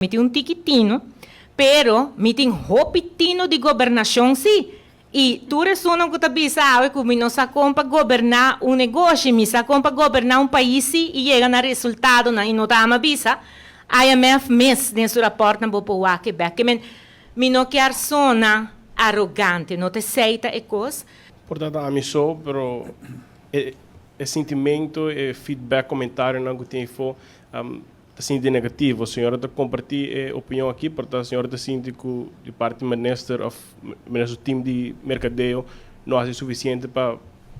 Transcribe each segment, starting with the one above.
Mi tem um tiquitino, pero mi tem hopitino de governação, sim. E tu ressono que tu sabe que mi não sacou para governar um negócio, mi sacou para governar um país sim, e chega no resultado na inotama bisa. IMF mes nesse rapporto na Bopoá, Quebec. Mi não quer sonar arrogante, não te aceita e coisa. Portanto, a mim só, pero é sentimento, é feedback, comentário, não que tem for assim de negativo. A senhora está compartilhando opinião aqui, portanto a senhora está sentindo que o Department of Minister time de mercadeio não é suficiente para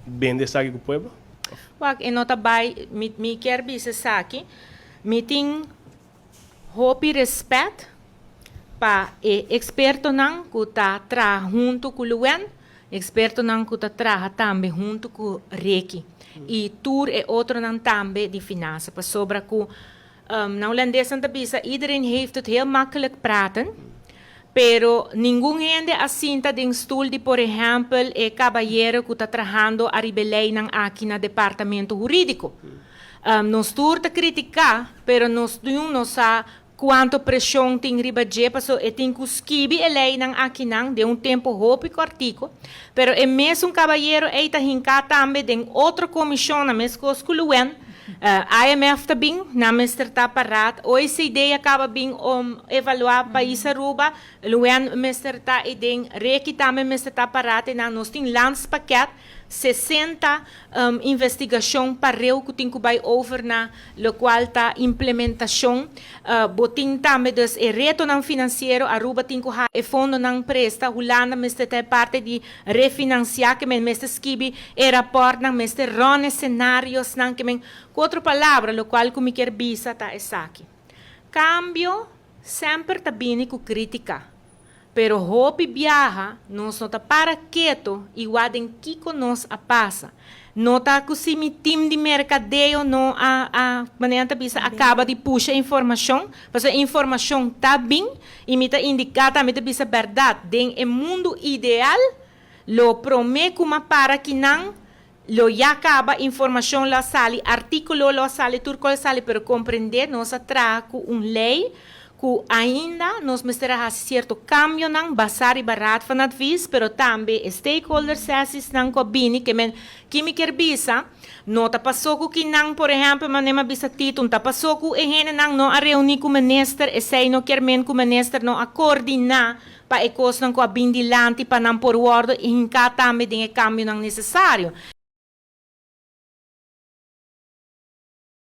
vender isso aqui com o povo? E não vai, me quer dizer isso aqui, me tem hope e respeito para experto não que está tra junto com o Luen, experto não que está tra também junto com o Reiki. E tur é outro não também de finanças, para sobre que na holandesa iedereen heeft het heel makkelijk praten, pero ningún gente assinta de stoel de, por exemplo, caballero que está trabalhando a rebelei aqui no departamento jurídico. Nós turta criticar, pero nós não sabe quanto pressão tem ribaje, passo e tem que esquibi lei aqui de um tempo roupico artigo, pero é mesmo caballero está hinca também de outra comissão na mesma escoluen. IMF também, na mestra está parado. OECD acaba bem evaluar o país Aruba. Luan mestra está e den Reiki também mestra está parado. E nós temos landspaket 60 investigação para eu que tem que vai over na lo qual está implementação. Botin também dus e reto não financeiro Aruba tem que ha e fundo não presta. Holanda mestra está parte de refinanciar que mestra skibi e rapport não mestra rone cenários não que men outra palavra, lo qual como quer bisa tá essa aqui. Cambio sempre tá bem com crítica, pero hope viaja, nós não tá para quieto igual em que nós a passa. Não tá com se mi time de mercadeio não a maneira bisa acaba de puxar informação, porque a informação tá bem e me tá indicar também tá bisa verdade. Den o mundo ideal, lo promete como para que não lo ya acaba informação lá sale, artículo lá sale, turco sale, pero compreender nós atraco lei que ainda nós mestra certo cambio não basar e barato van advies, pero também stakeholder sessions não combine que men que me quer bisa, não tá passou que não, por exemplo, manema bisa tito, tá passou que engene não a reunir com o minister, e sei não quer men com o minister não a coordinar para ecos não com a bindilante para não por word e hinca também de cambio não necessário.